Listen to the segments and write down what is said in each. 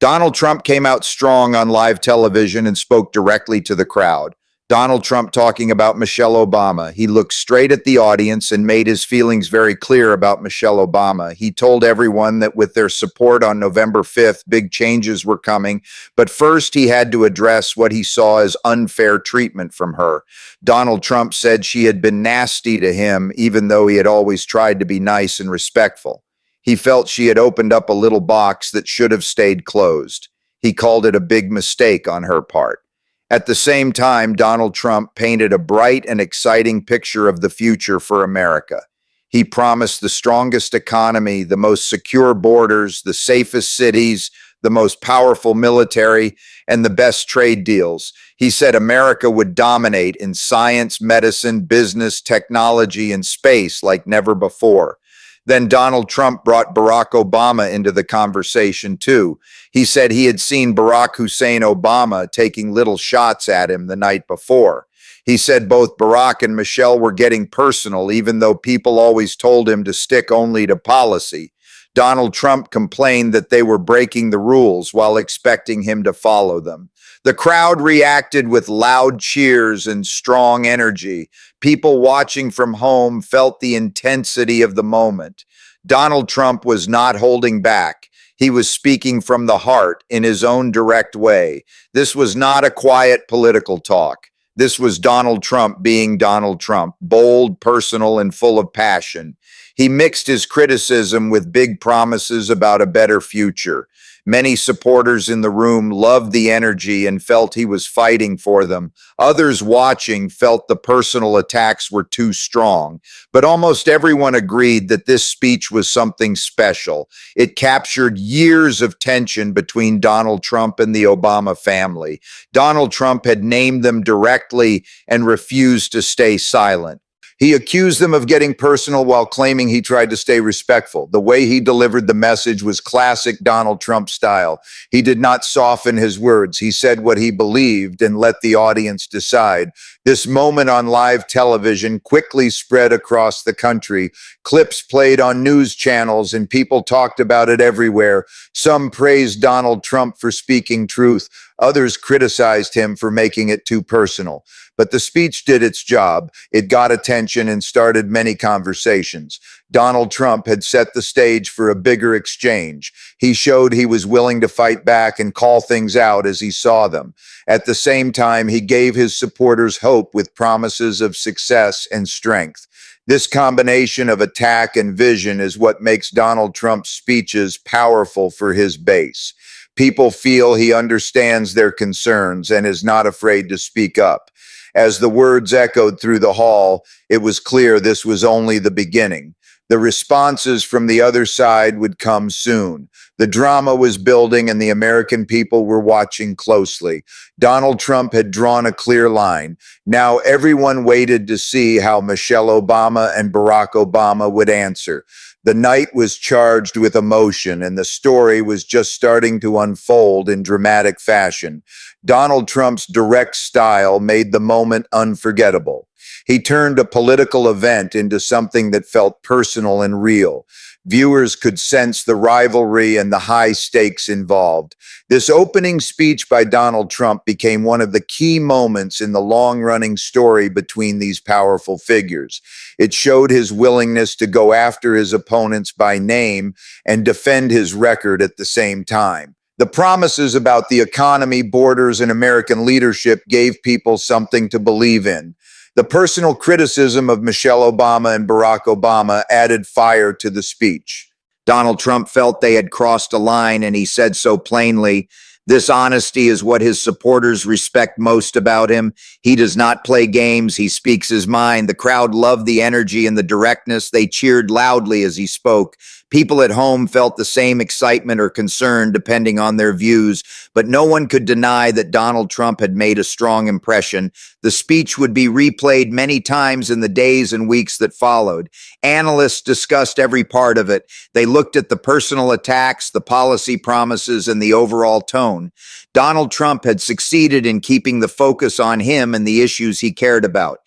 Donald Trump came out strong on live television and spoke directly to the crowd. Donald Trump talking about Michelle Obama. He looked straight at the audience and made his feelings very clear about Michelle Obama. He told everyone that with their support on November 5th, big changes were coming. But first, he had to address what he saw as unfair treatment from her. Donald Trump said she had been nasty to him, even though he had always tried to be nice and respectful. He felt she had opened up a little box that should have stayed closed. He called it a big mistake on her part. At the same time, Donald Trump painted a bright and exciting picture of the future for America. He promised the strongest economy, the most secure borders, the safest cities, the most powerful military, and the best trade deals. He said America would dominate in science, medicine, business, technology, and space like never before. Then Donald Trump brought Barack Obama into the conversation, too. He said he had seen Barack Hussein Obama taking little shots at him the night before. He said both Barack and Michelle were getting personal, even though people always told him to stick only to policy. Donald Trump complained that they were breaking the rules while expecting him to follow them. The crowd reacted with loud cheers and strong energy. People watching from home felt the intensity of the moment. Donald Trump was not holding back. He was speaking from the heart in his own direct way. This was not a quiet political talk. This was Donald Trump being Donald Trump, bold, personal, and full of passion. He mixed his criticism with big promises about a better future. Many supporters in the room loved the energy and felt he was fighting for them. Others watching felt the personal attacks were too strong. But almost everyone agreed that this speech was something special. It captured years of tension between Donald Trump and the Obama family. Donald Trump had named them directly and refused to stay silent. He accused them of getting personal while claiming he tried to stay respectful. The way he delivered the message was classic Donald Trump style. He did not soften his words. He said what he believed and let the audience decide. This moment on live television quickly spread across the country. Clips played on news channels and people talked about it everywhere. Some praised Donald Trump for speaking truth. Others criticized him for making it too personal. But the speech did its job. It got attention and started many conversations. Donald Trump had set the stage for a bigger exchange. He showed he was willing to fight back and call things out as he saw them. At the same time, he gave his supporters hope with promises of success and strength. This combination of attack and vision is what makes Donald Trump's speeches powerful for his base. People feel he understands their concerns and is not afraid to speak up. As the words echoed through the hall, it was clear this was only the beginning. The responses from the other side would come soon. The drama was building and the American people were watching closely. Donald Trump had drawn a clear line. Now everyone waited to see how Michelle Obama and Barack Obama would answer. The night was charged with emotion, and the story was just starting to unfold in dramatic fashion. Donald Trump's direct style made the moment unforgettable. He turned a political event into something that felt personal and real. Viewers could sense the rivalry and the high stakes involved. This opening speech by Donald Trump became one of the key moments in the long-running story between these powerful figures. It showed his willingness to go after his opponents by name and defend his record at the same time. The promises about the economy, borders, and American leadership gave people something to believe in. The personal criticism of Michelle Obama and Barack Obama added fire to the speech. Donald Trump felt they had crossed a line, and he said so plainly. This honesty is what his supporters respect most about him. He does not play games. He speaks his mind. The crowd loved the energy and the directness. They cheered loudly as he spoke. People at home felt the same excitement or concern depending on their views, but no one could deny that Donald Trump had made a strong impression. The speech would be replayed many times in the days and weeks that followed. Analysts discussed every part of it. They looked at the personal attacks, the policy promises, and the overall tone. Donald Trump had succeeded in keeping the focus on him and the issues he cared about.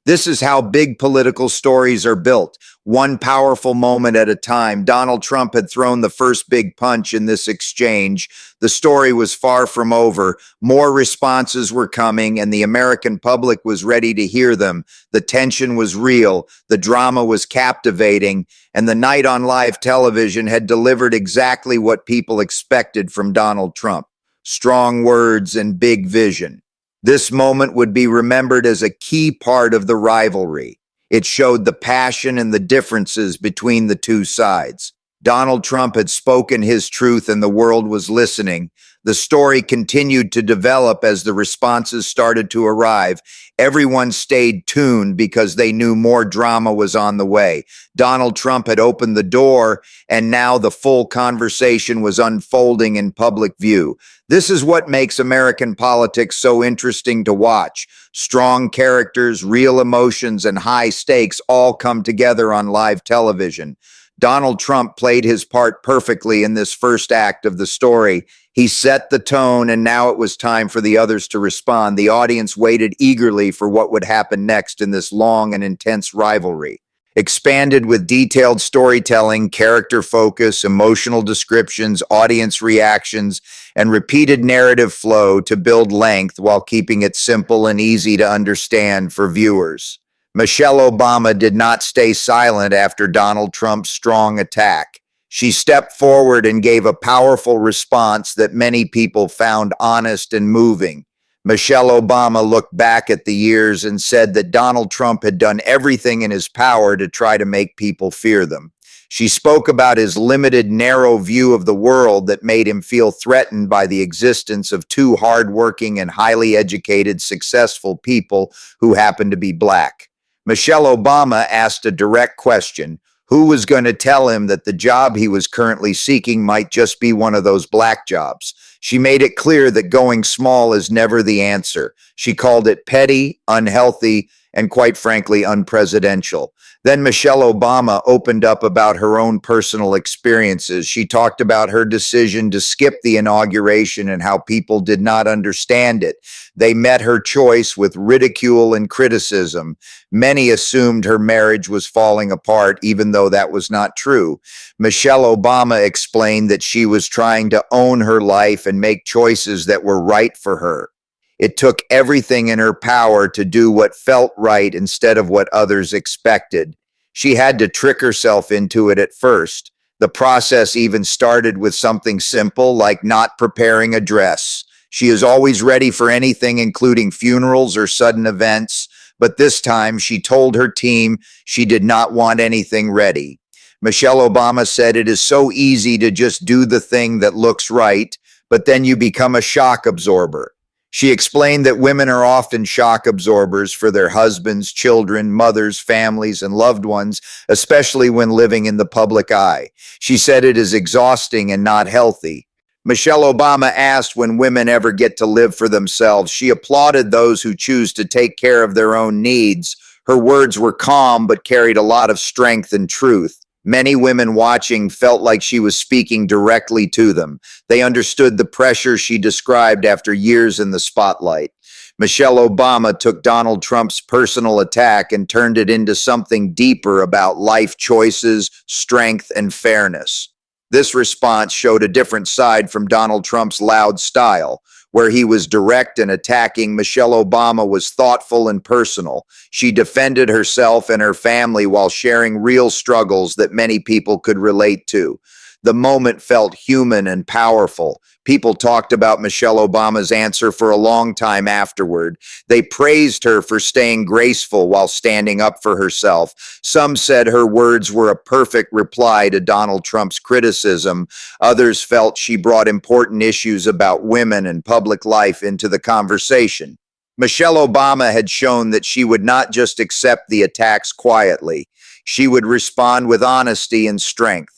This is how big political stories are built, one powerful moment at a time. Donald Trump had thrown the first big punch in this exchange. The story was far from over. More responses were coming, and the American public was ready to hear them. The tension was real, the drama was captivating, and the night on live television had delivered exactly what people expected from Donald Trump: strong words and big vision. This moment would be remembered as a key part of the rivalry. It showed the passion and the differences between the two sides. Donald Trump had spoken his truth and the world was listening. The story continued to develop as the responses started to arrive. Everyone stayed tuned because they knew more drama was on the way. Donald Trump had opened the door, and now the full conversation was unfolding in public view. This is what makes American politics so interesting to watch. Strong characters, real emotions, and high stakes all come together on live television. Donald Trump played his part perfectly in this first act of the story. He set the tone, and now it was time for the others to respond. The audience waited eagerly for what would happen next in this long and intense rivalry. Expanded with detailed storytelling, character focus, emotional descriptions, audience reactions, and repeated narrative flow to build length while keeping it simple and easy to understand for viewers. Michelle Obama did not stay silent after Donald Trump's strong attack. She stepped forward and gave a powerful response that many people found honest and moving. Michelle Obama looked back at the years and said that Donald Trump had done everything in his power to try to make people fear them. She spoke about his limited, narrow view of the world that made him feel threatened by the existence of two hardworking and highly educated, successful people who happened to be black. Michelle Obama asked a direct question: who was going to tell him that the job he was currently seeking might just be one of those black jobs? She made it clear that going small is never the answer. She called it petty, unhealthy, and quite frankly, unpresidential. Then Michelle Obama opened up about her own personal experiences. She talked about her decision to skip the inauguration and how people did not understand it. They met her choice with ridicule and criticism. Many assumed her marriage was falling apart, even though that was not true. Michelle Obama explained that she was trying to own her life and make choices that were right for her. It took everything in her power to do what felt right instead of what others expected. She had to trick herself into it at first. The process even started with something simple like not preparing a dress. She is always ready for anything, including funerals or sudden events, but this time she told her team she did not want anything ready. Michelle Obama said it is so easy to just do the thing that looks right, but then you become a shock absorber. She explained that women are often shock absorbers for their husbands, children, mothers, families, and loved ones, especially when living in the public eye. She said it is exhausting and not healthy. Michelle Obama asked when women ever get to live for themselves. She applauded those who choose to take care of their own needs. Her words were calm but carried a lot of strength and truth. Many women watching felt like she was speaking directly to them. They understood the pressure she described after years in the spotlight. Michelle Obama took Donald Trump's personal attack and turned it into something deeper about life choices, strength, and fairness. This response showed a different side from Donald Trump's loud style. Where he was direct and attacking, Michelle Obama was thoughtful and personal. She defended herself and her family while sharing real struggles that many people could relate to. The moment felt human and powerful. People talked about Michelle Obama's answer for a long time afterward. They praised her for staying graceful while standing up for herself. Some said her words were a perfect reply to Donald Trump's criticism. Others felt she brought important issues about women and public life into the conversation. Michelle Obama had shown that she would not just accept the attacks quietly. She would respond with honesty and strength.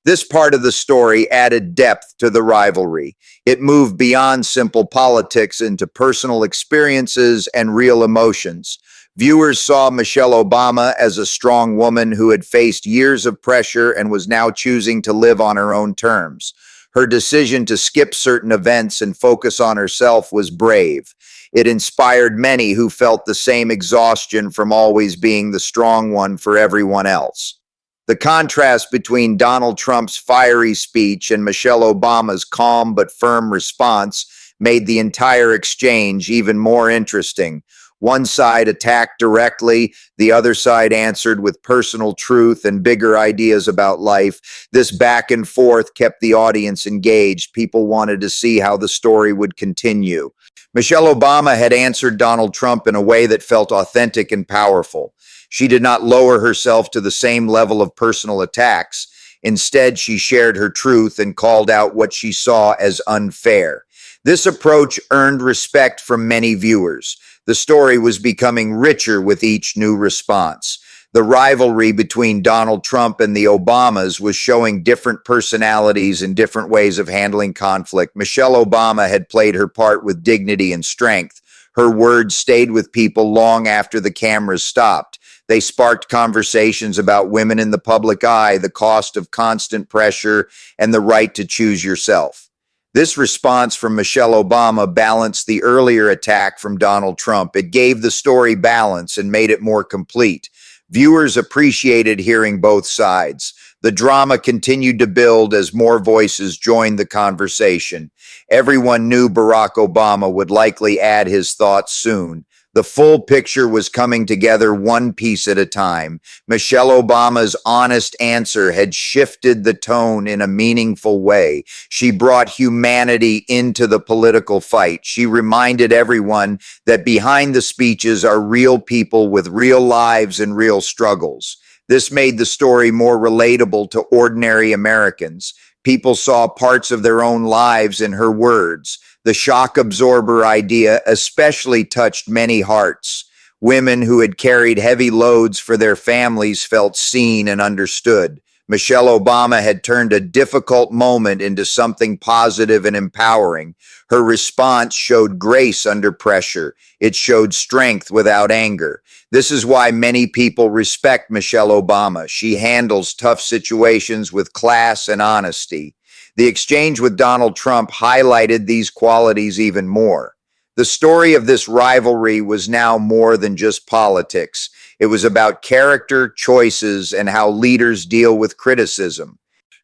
This part of the story added depth to the rivalry. It moved beyond simple politics into personal experiences and real emotions. Viewers saw Michelle Obama as a strong woman who had faced years of pressure and was now choosing to live on her own terms. Her decision to skip certain events and focus on herself was brave. It inspired many who felt the same exhaustion from always being the strong one for everyone else. The contrast between Donald Trump's fiery speech and Michelle Obama's calm but firm response made the entire exchange even more interesting. One side attacked directly, the other side answered with personal truth and bigger ideas about life. This back and forth kept the audience engaged. People wanted to see how the story would continue. Michelle Obama had answered Donald Trump in a way that felt authentic and powerful. She did not lower herself to the same level of personal attacks. Instead, she shared her truth and called out what she saw as unfair. This approach earned respect from many viewers. The story was becoming richer with each new response. The rivalry between Donald Trump and the Obamas was showing different personalities and different ways of handling conflict. Michelle Obama had played her part with dignity and strength. Her words stayed with people long after the cameras stopped. They sparked conversations about women in the public eye, the cost of constant pressure, and the right to choose yourself. This response from Michelle Obama balanced the earlier attack from Donald Trump. It gave the story balance and made it more complete. Viewers appreciated hearing both sides. The drama continued to build as more voices joined the conversation. Everyone knew Barack Obama would likely add his thoughts soon. The full picture was coming together one piece at a time. Michelle Obama's honest answer had shifted the tone in a meaningful way. She brought humanity into the political fight. She reminded everyone that behind the speeches are real people with real lives and real struggles. This made the story more relatable to ordinary Americans. People saw parts of their own lives in her words. The shock absorber idea especially touched many hearts. Women who had carried heavy loads for their families felt seen and understood. Michelle Obama had turned a difficult moment into something positive and empowering. Her response showed grace under pressure. It showed strength without anger. This is why many people respect Michelle Obama. She handles tough situations with class and honesty. The exchange with Donald Trump highlighted these qualities even more. The story of this rivalry was now more than just politics. It was about character, choices, and how leaders deal with criticism.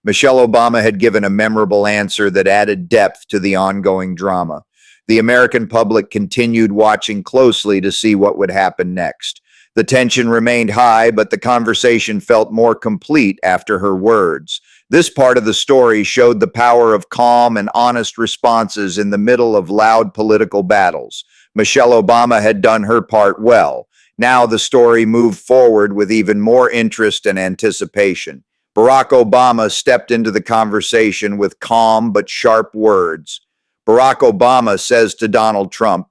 Michelle Obama had given a memorable answer that added depth to the ongoing drama. The American public continued watching closely to see what would happen next. The tension remained high, but the conversation felt more complete after her words. This part of the story showed the power of calm and honest responses in the middle of loud political battles. Michelle Obama had done her part well. Now the story moved forward with even more interest and anticipation. Barack Obama stepped into the conversation with calm but sharp words. Barack Obama says to Donald Trump,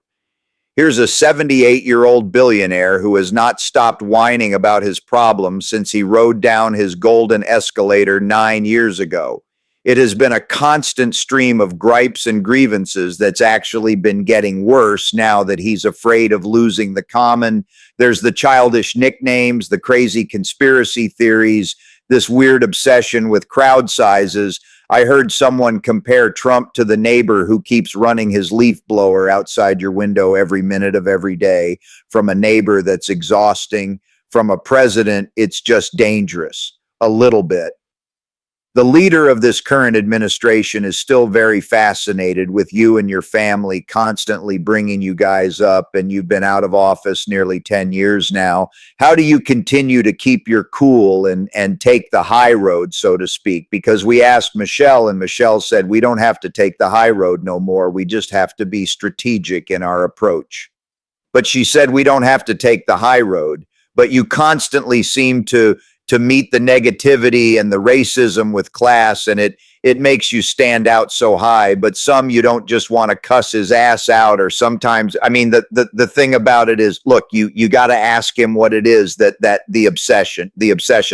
"Here's a 78-year-old billionaire who has not stopped whining about his problems since he rode down his golden escalator 9 years ago. It has been a constant stream of gripes and grievances that's actually been getting worse now that he's afraid of losing the common. There's the childish nicknames, the crazy conspiracy theories, this weird obsession with crowd sizes. I heard someone compare Trump to the neighbor who keeps running his leaf blower outside your window every minute of every day. From a neighbor, that's exhausting. From a president, it's just dangerous. A little bit." The leader of this current administration is still very fascinated with you and your family, constantly bringing you guys up, and you've been out of office nearly 10 years now. How do you continue to keep your cool and take the high road, so to speak? Because we asked Michelle, and Michelle said, we don't have to take the high road no more. We just have to be strategic in our approach. But she said, we don't have to take the high road, but you constantly seem to meet the negativity and the racism with class, and it makes you stand out so high. But some you don't just want to cuss his ass out, or sometimes, I mean, the thing about it is, look, you got to ask him what it is that the obsession.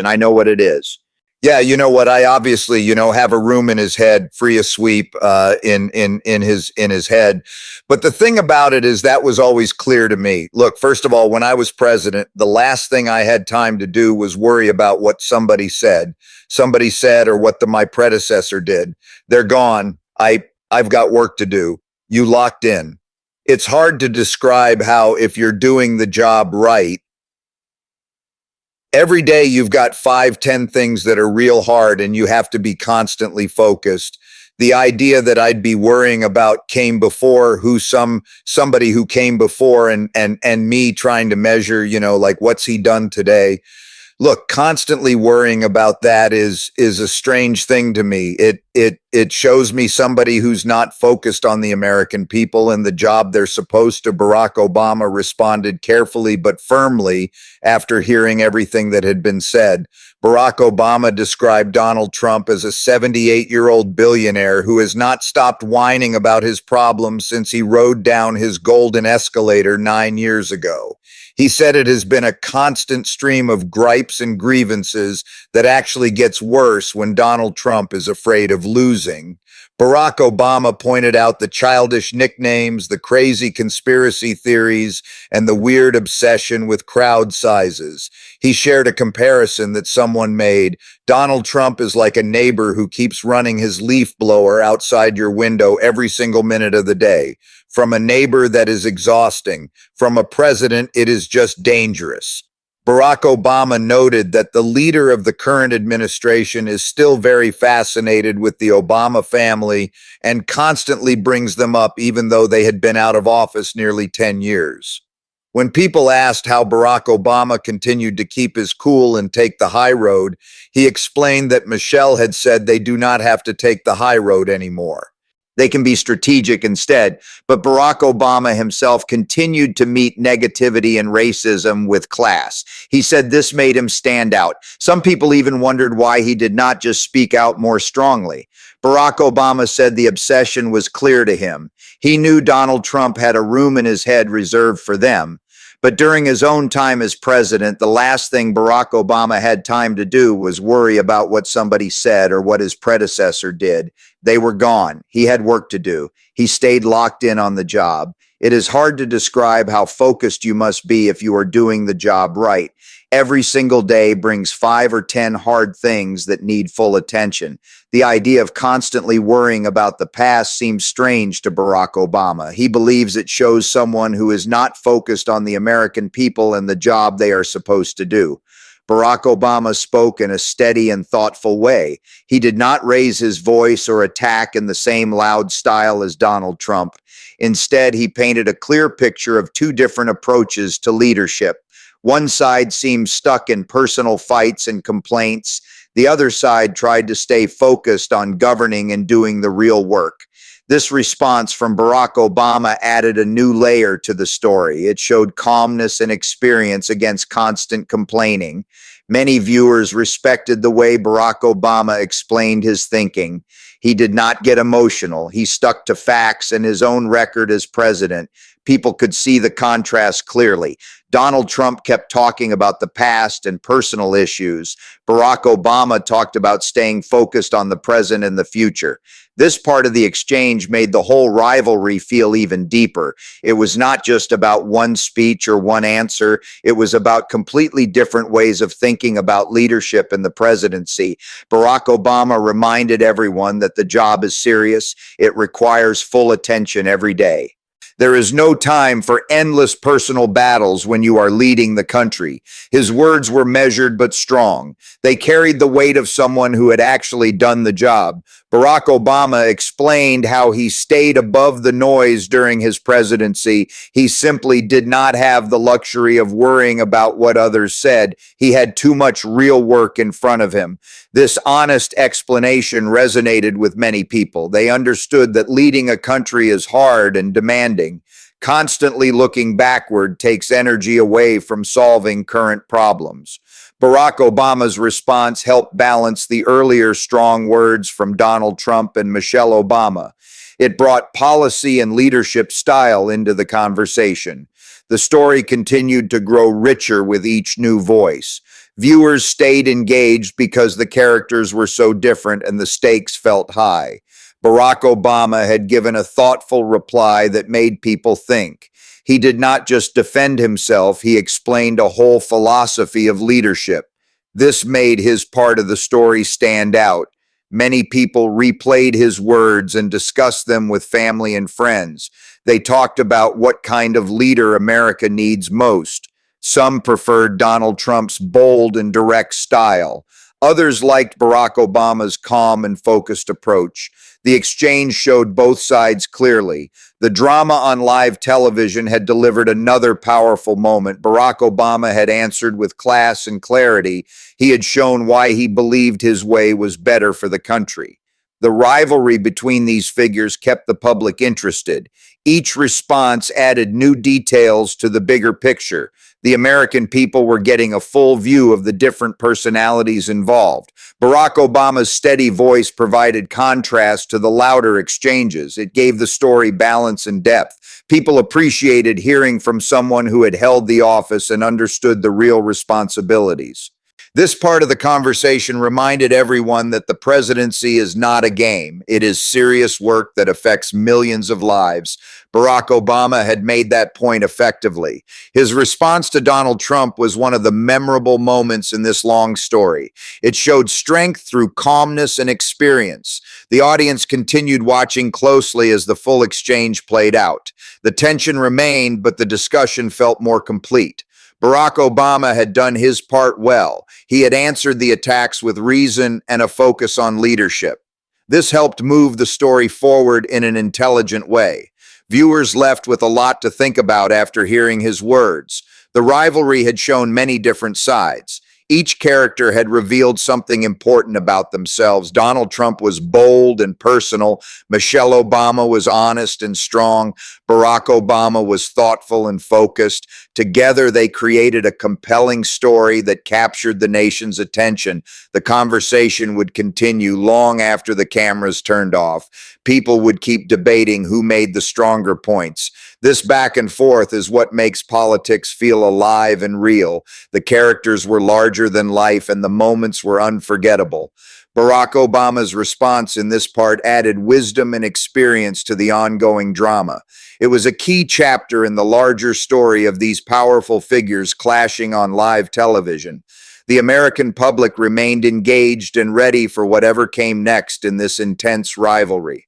I know what it is. Yeah, you know what? I obviously, have a room in his head, free a sweep in his head. But the thing about it is that was always clear to me. Look, first of all, when I was president, the last thing I had time to do was worry about what somebody said, or what my predecessor did. They're gone. I've got work to do. You locked in. It's hard to describe how, if you're doing the job right, every day you've got 5, 10 things that are real hard and you have to be constantly focused. The idea that I'd be worrying about came before who somebody who came before and me trying to measure, like what's he done today. Look, constantly worrying about that is a strange thing to me. It shows me somebody who's not focused on the American people and the job they're supposed to. Barack Obama responded carefully but firmly after hearing everything that had been said. Barack Obama described Donald Trump as a 78-year-old billionaire who has not stopped whining about his problems since he rode down his golden escalator 9 years ago. He said it has been a constant stream of gripes and grievances that actually gets worse when Donald Trump is afraid of losing. Barack Obama pointed out the childish nicknames, the crazy conspiracy theories, and the weird obsession with crowd sizes. He shared a comparison that someone made. Donald Trump is like a neighbor who keeps running his leaf blower outside your window every single minute of the day. From a neighbor, that is exhausting. From a president, it is just dangerous. Barack Obama noted that the leader of the current administration is still very fascinated with the Obama family and constantly brings them up even though they had been out of office nearly 10 years. When people asked how Barack Obama continued to keep his cool and take the high road, he explained that Michelle had said they do not have to take the high road anymore. They can be strategic instead. But Barack Obama himself continued to meet negativity and racism with class. He said this made him stand out. Some people even wondered why he did not just speak out more strongly. Barack Obama said the obsession was clear to him. He knew Donald Trump had a room in his head reserved for them. But during his own time as president, the last thing Barack Obama had time to do was worry about what somebody said or what his predecessor did. They were gone. He had work to do. He stayed locked in on the job. It is hard to describe how focused you must be if you are doing the job right. Every single day brings 5 or 10 hard things that need full attention. The idea of constantly worrying about the past seems strange to Barack Obama. He believes it shows someone who is not focused on the American people and the job they are supposed to do. Barack Obama spoke in a steady and thoughtful way. He did not raise his voice or attack in the same loud style as Donald Trump. Instead, he painted a clear picture of two different approaches to leadership. One side seemed stuck in personal fights and complaints. The other side tried to stay focused on governing and doing the real work. This response from Barack Obama added a new layer to the story. It showed calmness and experience against constant complaining. Many viewers respected the way Barack Obama explained his thinking. He did not get emotional. He stuck to facts and his own record as president. People could see the contrast clearly. Donald Trump kept talking about the past and personal issues. Barack Obama talked about staying focused on the present and the future. This part of the exchange made the whole rivalry feel even deeper. It was not just about one speech or one answer. It was about completely different ways of thinking about leadership and the presidency. Barack Obama reminded everyone that the job is serious. It requires full attention every day. There is no time for endless personal battles when you are leading the country. His words were measured but strong. They carried the weight of someone who had actually done the job. Barack Obama explained how he stayed above the noise during his presidency. He simply did not have the luxury of worrying about what others said. He had too much real work in front of him. This honest explanation resonated with many people. They understood that leading a country is hard and demanding. Constantly looking backward takes energy away from solving current problems. Barack Obama's response helped balance the earlier strong words from Donald Trump and Michelle Obama. It brought policy and leadership style into the conversation. The story continued to grow richer with each new voice. Viewers stayed engaged because the characters were so different and the stakes felt high. Barack Obama had given a thoughtful reply that made people think. He did not just defend himself, he explained a whole philosophy of leadership. This made his part of the story stand out. Many people replayed his words and discussed them with family and friends. They talked about what kind of leader America needs most. Some preferred Donald Trump's bold and direct style. Others liked Barack Obama's calm and focused approach. The exchange showed both sides clearly. The drama on live television had delivered another powerful moment. Barack Obama had answered with class and clarity. He had shown why he believed his way was better for the country. The rivalry between these figures kept the public interested. Each response added new details to the bigger picture. The American people were getting a full view of the different personalities involved. Barack Obama's steady voice provided contrast to the louder exchanges. It gave the story balance and depth. People appreciated hearing from someone who had held the office and understood the real responsibilities. This part of the conversation reminded everyone that the presidency is not a game. It is serious work that affects millions of lives. Barack Obama had made that point effectively. His response to Donald Trump was one of the memorable moments in this long story. It showed strength through calmness and experience. The audience continued watching closely as the full exchange played out. The tension remained, but the discussion felt more complete. Barack Obama had done his part well. He had answered the attacks with reason and a focus on leadership. This helped move the story forward in an intelligent way. Viewers left with a lot to think about after hearing his words. The rivalry had shown many different sides. Each character had revealed something important about themselves. Donald Trump was bold and personal. Michelle Obama was honest and strong. Barack Obama was thoughtful and focused. Together, they created a compelling story that captured the nation's attention. The conversation would continue long after the cameras turned off. People would keep debating who made the stronger points. This back and forth is what makes politics feel alive and real. The characters were larger than life, and the moments were unforgettable. Barack Obama's response in this part added wisdom and experience to the ongoing drama. It was a key chapter in the larger story of these powerful figures clashing on live television. The American public remained engaged and ready for whatever came next in this intense rivalry.